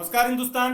नमस्कार हिंदुस्तान।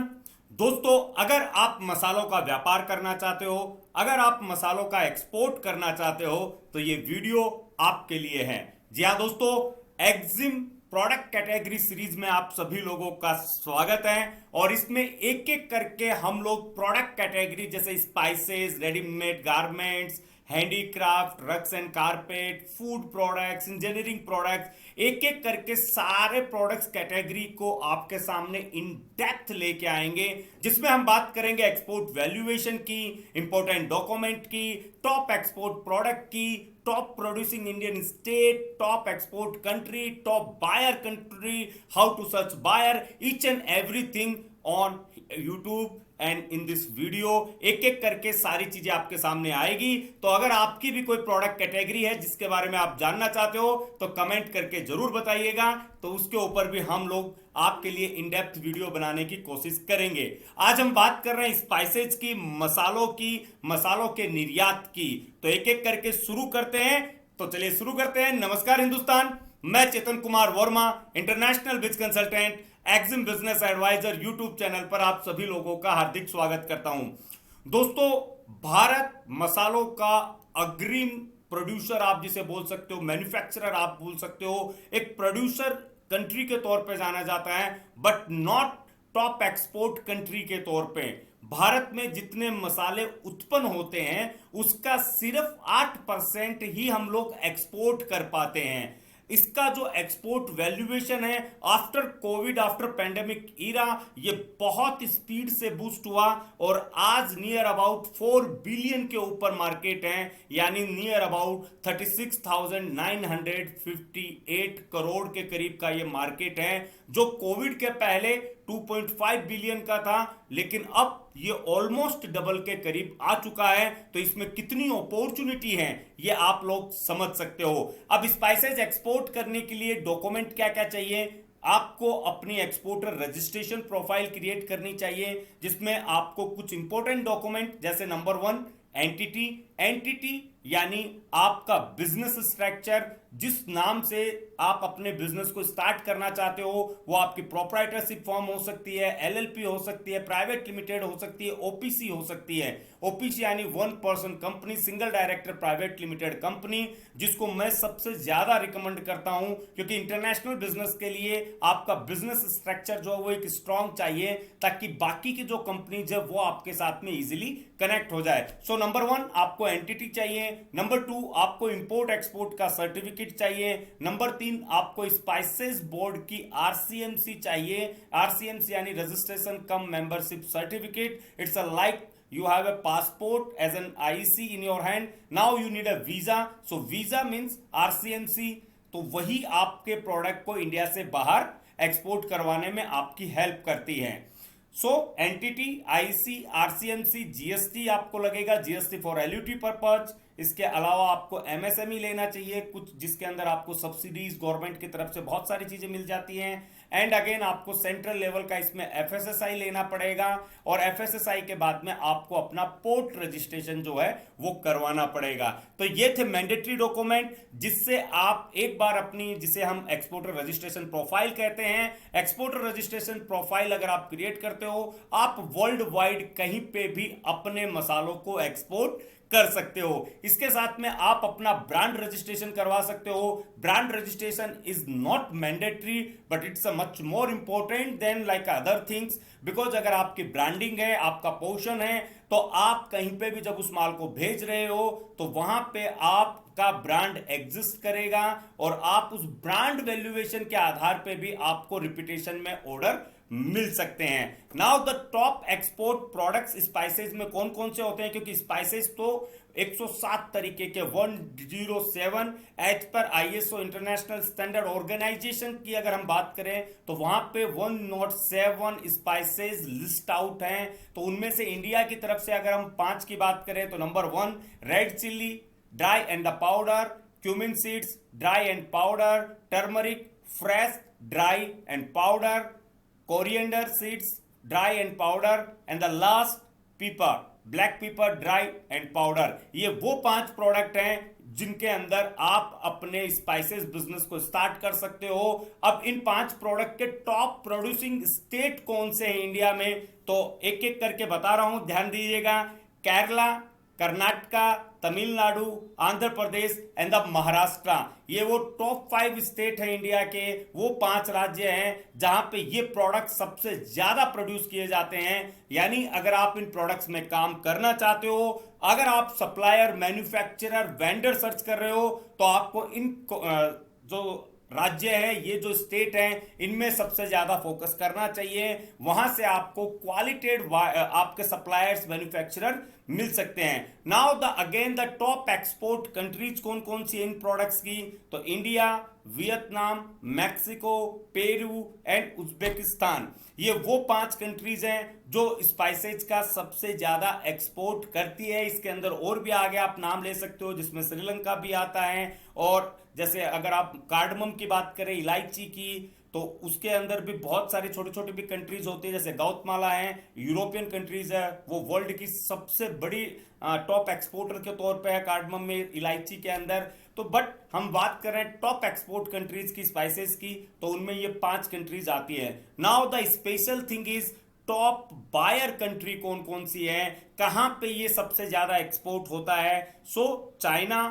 दोस्तों, अगर आप मसालों का व्यापार करना चाहते हो, अगर आप मसालों का एक्सपोर्ट करना चाहते हो, तो ये वीडियो आपके लिए है। जी हाँ दोस्तों, एक्जिम प्रोडक्ट कैटेगरी सीरीज में आप सभी लोगों का स्वागत है। और इसमें एक एक करके हम लोग प्रोडक्ट कैटेगरी जैसे spices, readymade garments, handicraft, rugs and carpet, food products, engineering products, एक एक करके सारे प्रोडक्ट्स कैटेगरी को आपके सामने इन डेप्थ लेके आएंगे, जिसमें हम बात करेंगे एक्सपोर्ट वैल्यूएशन की, इंपोर्टेंट डॉक्यूमेंट की, टॉप एक्सपोर्ट प्रोडक्ट की, top producing Indian state, top export country, top buyer country, how to search buyer, each and everything on YouTube and in this video. एक एक करके सारी चीजें आपके सामने आएगी। तो अगर आपकी भी कोई प्रोडक्ट कैटेगरी है जिसके बारे में आप जानना चाहते हो तो कमेंट करके जरूर बताइएगा, तो उसके ऊपर भी हम लोग आपके लिए इन डेप्थ वीडियो बनाने की कोशिश करेंगे। आज हम बात कर रहे हैं स्पाइसेज की, मसालों की, मसालों के निर्यात की। तो एक एक करके शुरू करते हैं। तो चलिए शुरू करते हैं। नमस्कार हिंदुस्तान, मैं Chetan Kumar Verma, international biz consultant, exim business advisor YouTube channel पर आप सभी लोगों का हार्दिक स्वागत करता हूं। दोस्तों, भारत मसालों का अग्रिम प्रोड्यूसर आप जिसे बोल सकते हो, मैन्युफैक्चरर आप बोल सकते हो, एक प्रोड्यूसर कंट्री के तौर पे जाना जाता है, but not top export country के तौर पे। भारत में जितने मसाले उत्पन्न होते हैं उसका सिर्फ 8% ही हम लोग एक्सपोर्ट कर पाते हैं। इसका जो एक्सपोर्ट वैल्यूएशन है after covid, after pandemic era, ये बहुत स्पीड से बूस्ट हुआ और आज नियर अबाउट 4 बिलियन के ऊपर मार्केट है, यानी नियर अबाउट 36,958 करोड़ के करीब का ये मार्केट है, जो कोविड के पहले 2.5 बिलियन का था, लेकिन अब ये ऑलमोस्ट डबल के करीब आ चुका है। तो इसमें कितनी अपॉर्चुनिटी है ये आप लोग समझ सकते हो। अब स्पाइसेस एक्सपोर्ट करने के लिए डॉक्यूमेंट क्या क्या चाहिए? आपको अपनी एक्सपोर्टर रजिस्ट्रेशन प्रोफाइल क्रिएट करनी चाहिए, जिसमें आपको कुछ इंपॉर्टेंट डॉक्यूमेंट जैसे नंबर 1 एंटिटी यानी आपका बिजनेस स्ट्रक्चर, जिस नाम से आप अपने बिजनेस को स्टार्ट करना चाहते हो वो आपकी प्रोप्राइटरशिप फॉर्म हो सकती है, एलएलपी हो सकती है, प्राइवेट लिमिटेड हो सकती है, ओपीसी हो सकती है। ओपीसी यानी one person company, single director private limited company, जिसको मैं सबसे ज्यादा रिकमेंड करता हूं, क्योंकि इंटरनेशनल बिजनेस के लिए आपका बिजनेस स्ट्रक्चर जो है वो एक स्ट्रांग चाहिए, ताकि बाकी की जो कंपनीज है वो आपके साथ में इजीली कनेक्ट हो जाए। सो नंबर 1 आपको एंटिटी चाहिए, नंबर 2 आपको इंपोर्ट एक्सपोर्ट का सर्टिफिकेट चाहिए, नंबर 3 आपको स्पाइसेस बोर्ड की आरसीएमसी चाहिए। आरसीएमसी यानी registration come membership certificate. It's a like you have a passport as an IC in your hand. Now you need a visa. So visa means RCMC. तो वही आपके product को India से बाहर export करवाने में आपकी हेल्प करती है। So entity, IC, RCMC, GST आपको लगेगा, जीएसटी फॉर एलयूटी पर्पज। इसके अलावा आपको एमएसएमई लेना चाहिए कुछ, जिसके अंदर आपको सब्सिडीज गवर्नमेंट की तरफ से बहुत सारी चीजें मिल जाती हैं। एंड अगेन आपको सेंट्रल लेवल का इसमें एफएसएसआई लेना पड़ेगा, और एफएसएसआई के बाद में आपको अपना पोर्ट रजिस्ट्रेशन जो है वो करवाना पड़ेगा। तो ये थे मैंडेटरी डॉक्यूमेंट, जिससे आप एक बार अपनी, जिसे हम एक्सपोर्टर रजिस्ट्रेशन प्रोफाइल कहते हैं, एक्सपोर्टर रजिस्ट्रेशन प्रोफाइल अगर आप क्रिएट करते हो, आप वर्ल्ड वाइड कहीं पे भी अपने मसालों को एक्सपोर्ट कर सकते हो। इसके साथ में आप अपना ब्रांड रजिस्ट्रेशन करवा सकते हो। Brand registration is not mandatory, but it's a much more important than like other things, because अगर आपकी ब्रांडिंग है, आपका पोर्शन है, तो आप कहीं पे भी जब उस माल को भेज रहे हो तो वहां पे आपका ब्रांड एग्जिस्ट करेगा, और आप उस ब्रांड वैल्यूएशन के आधार पे भी आपको रिपीटेशन में ऑर्डर मिल सकते हैं। Now the top export products spices में कौन कौन से होते हैं, क्योंकि स्पाइसेस तो 107 तरीके के, 107 as per ISO international standard organisation की अगर हम बात करें तो वहां पे 107 स्पाइसेस लिस्ट आउट हैं। तो उनमें से इंडिया की तरफ से अगर हम 5 की बात करें तो number 1 red chilli dry and powder, cumin seeds dry and powder, turmeric fresh dry and powder, coriander seeds dry and powder, and the last pepper, black pepper dry and powder. ये वो 5 प्रोडक्ट हैं जिनके अंदर आप अपने spices business को start कर सकते हो। अब इन 5 प्रोडक्ट के टॉप प्रोड्यूसिंग स्टेट कौन से हैं इंडिया में, तो एक एक करके बता रहा हूं, ध्यान दीजिएगा। केरला, कर्नाटका, तमिलनाडु, आंध्र प्रदेश एंड द महाराष्ट्र, ये वो टॉप 5 स्टेट है इंडिया के, वो 5 राज्य हैं जहां पे ये प्रोडक्ट सबसे ज्यादा प्रोड्यूस किए जाते हैं। यानी अगर आप इन प्रोडक्ट्स में काम करना चाहते हो, अगर आप सप्लायर, मैन्युफैक्चरर, वेंडर सर्च कर रहे हो, तो आपको इन जो राज्य है, ये जो स्टेट है, इनमें सबसे ज्यादा फोकस करना चाहिए। वहां से आपको क्वालिटेड आपके सप्लायर्स, मैन्युफैक्चरर मिल सकते हैं। Now the again the top export countries कौन कौन सी इन प्रोडक्ट्स की, तो India, Vietnam, Mexico, Peru and Uzbekistan, ये वो 5 कंट्रीज हैं जो स्पाइसेज का सबसे ज्यादा एक्सपोर्ट करती है। इसके अंदर और भी आगे आप नाम ले सकते हो, जिसमें श्रीलंका भी आता है। और जैसे अगर आप कार्डमम की बात करें, इलायची की, तो उसके अंदर भी बहुत सारी छोटी छोटी भी कंट्रीज होती है, जैसे गौतमाला है, यूरोपियन कंट्रीज है, वो वर्ल्ड की सबसे बड़ी टॉप एक्सपोर्टर के तौर पे है कार्डमम में, इलायची के अंदर। तो बट हम बात कर रहे हैं टॉप एक्सपोर्ट कंट्रीज की स्पाइसेस की, तो उनमें ये 5 कंट्रीज आती है। Now the special thing is top buyer country कौन कौन सी है, कहां पे ये सबसे ज्यादा एक्सपोर्ट होता है। So China,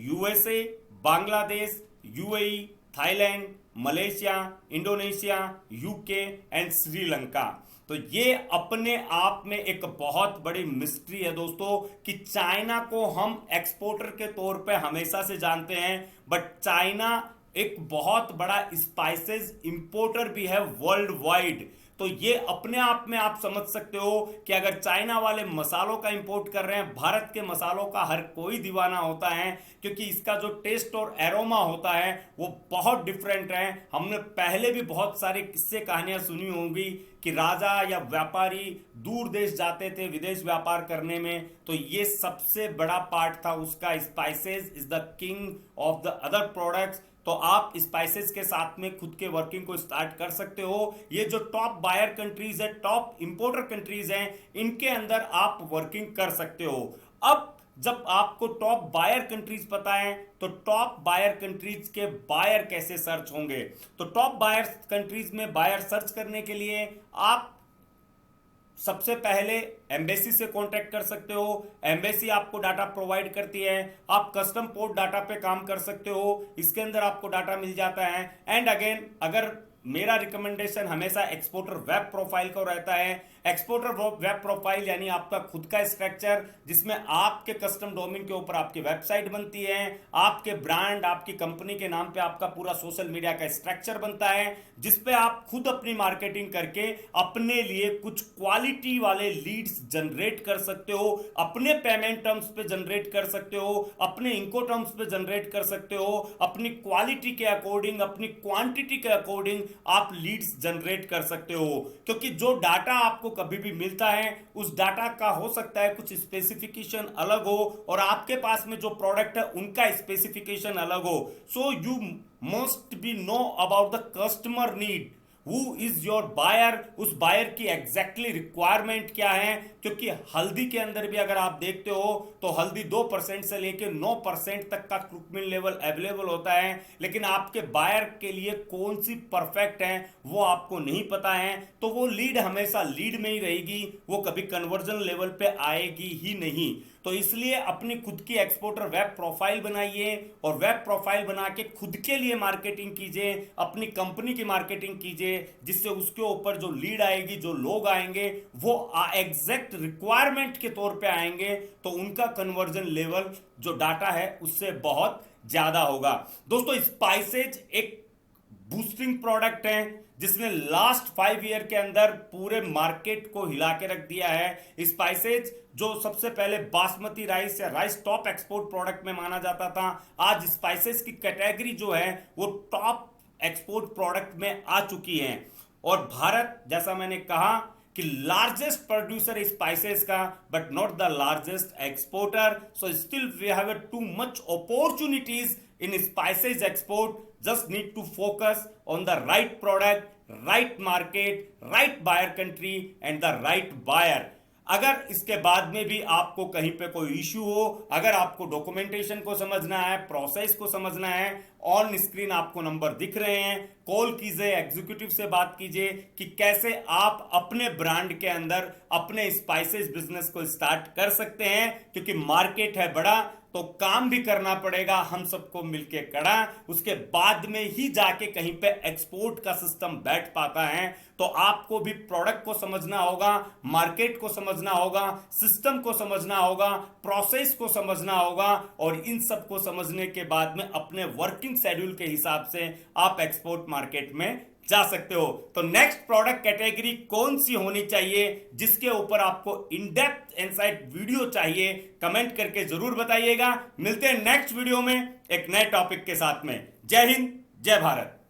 USA, Bangladesh, UAE, Thailand, Malaysia, Indonesia, UK and Sri Lanka. तो ये अपने आप में एक बहुत बड़ी मिस्ट्री है दोस्तों, कि चाइना को हम एक्सपोर्टर के तौर पे हमेशा से जानते हैं, बट चाइना एक बहुत बड़ा स्पाइसेस इंपोर्टर भी है वर्ल्ड वाइड। तो ये अपने आप में आप समझ सकते हो कि अगर चाइना वाले मसालों का इंपोर्ट कर रहे हैं, भारत के मसालों का हर कोई दीवाना होता है, क्योंकि इसका जो टेस्ट और एरोमा होता है वो बहुत डिफरेंट है। हमने पहले भी बहुत सारे किस्से कहानियां सुनी होंगी कि राजा या व्यापारी दूर देश जाते थे विदेश व्यापार करने में, तो ये सबसे बड़ा पार्ट था उसका, spices is the king of the other products. तो आप स्पाइसेस के साथ में खुद के वर्किंग को स्टार्ट कर सकते हो। ये जो टॉप बायर कंट्रीज है, टॉप इंपोर्टर कंट्रीज हैं, इनके अंदर आप वर्किंग कर सकते हो। अब जब आपको टॉप बायर कंट्रीज पता है, तो टॉप बायर कंट्रीज के बायर कैसे सर्च होंगे, तो टॉप बायर कंट्रीज में बायर सर्च करने के लिए आप सबसे पहले एम्बेसी से कांटेक्ट कर सकते हो। एम्बेसी आपको डाटा प्रोवाइड करती है। आप कस्टम पोर्ट डाटा पे काम कर सकते हो, इसके अंदर आपको डाटा मिल जाता है। एंड अगेन, अगर मेरा रिकमेंडेशन हमेशा एक्सपोर्टर वेब प्रोफाइल को रहता है। एक्सपोर्टर वेब प्रोफाइल यानी आपका खुद का स्ट्रक्चर, जिसमें आपके कस्टम डोमेन के ऊपर आपकी वेबसाइट बनती है, आपके ब्रांड, आपकी कंपनी के नाम पे आपका पूरा सोशल मीडिया का स्ट्रक्चर बनता है, जिसपे आप खुद अपनी मार्केटिंग करके अपने लिए कुछ क्वालिटी वाले लीड्स जनरेट कर सकते हो, अपने पेमेंट टर्म्स पे जनरेट कर सकते हो, अपने इनको टर्म्स पे जनरेट कर सकते हो, अपनी क्वालिटी के अकॉर्डिंग, अपनी क्वांटिटी के अकॉर्डिंग आप लीड्स जनरेट कर सकते हो। क्योंकि जो डाटा आपको कभी भी मिलता है, उस डाटा का हो सकता है कुछ स्पेसिफिकेशन अलग हो, और आपके पास में जो प्रोडक्ट है उनका स्पेसिफिकेशन अलग हो। So you must be know about the customer need, who is your buyer, उस बायर की एग्जैक्टली रिक्वायरमेंट क्या है। क्योंकि हल्दी के अंदर भी अगर आप देखते हो, तो हल्दी 2% से लेकर 9% तक का क्रुकमिन लेवल अवेलेबल होता है, लेकिन आपके बायर के लिए कौन सी परफेक्ट है वो आपको नहीं पता है। तो वो लीड हमेशा लीड में ही रहेगी, वो कभी कन्वर्जन लेवल पे आएगी ही नहीं। तो इसलिए अपनी खुद की एक्सपोर्टर वेब प्रोफाइल बनाइए, और वेब प्रोफाइल बना के खुद के लिए मार्केटिंग कीजिए, अपनी कंपनी की मार्केटिंग कीजिए, जिससे उसके ऊपर जो लीड आएगी, जो लोग आएंगे, वो एग्जैक्ट रिक्वायरमेंट के तौर पे आएंगे, तो उनका कन्वर्जन लेवल जो डाटा है उससे बहुत ज्यादा होगा। दोस्तों, स्पाइसेज एक बूस्टिंग प्रोडक्ट है जिसने लास्ट 5 ईयर के अंदर पूरे मार्केट को हिला के रख दिया है। स्पाइसेज जो सबसे पहले बासमती राइस या राइस टॉप एक्सपोर्ट प्रोडक्ट में माना जाता था, आज स्पाइसेज की कैटेगरी जो है वो टॉप एक्सपोर्ट प्रोडक्ट में आ चुकी है। और भारत, जैसा मैंने कहा कि लार्जेस्ट प्रोड्यूसर स्पाइसेस का, but not the largest exporter. So still we have too much opportunities in spices export. Just need to focus on the right product, right market, right buyer country and the right buyer. अगर इसके बाद में भी आपको कहीं पे कोई issue हो, अगर आपको डॉक्यूमेंटेशन को समझना है, प्रोसेस को समझना है, ऑन स्क्रीन आपको नंबर दिख रहे हैं, कॉल कीजिए, एग्जीक्यूटिव से बात कीजिए कि कैसे आप अपने ब्रांड के अंदर अपने स्पाइसेस बिजनेस को स्टार्ट कर सकते हैं। क्योंकि मार्केट है बड़ा, तो काम भी करना पड़ेगा हम सबको मिलके कड़ा, उसके बाद में ही जाके कहीं पे एक्सपोर्ट का सिस्टम बैठ पाता है। तो आपको भी प्रोडक्ट को समझना होगा, मार्केट को समझना होगा, सिस्टम को समझना होगा, प्रोसेस को समझना होगा, और इन सब को समझने के बाद में अपने वर्किंग शेड्यूल के हिसाब से आप एक्सपोर्ट मार्केट में जा सकते हो। तो नेक्स्ट प्रोडक्ट कैटेगरी कौन सी होनी चाहिए, जिसके ऊपर आपको इन डेप्थ इनसाइट वीडियो चाहिए, कमेंट करके जरूर बताइएगा। मिलते हैं नेक्स्ट वीडियो में एक नए टॉपिक के साथ में। जय हिंद, जय भारत।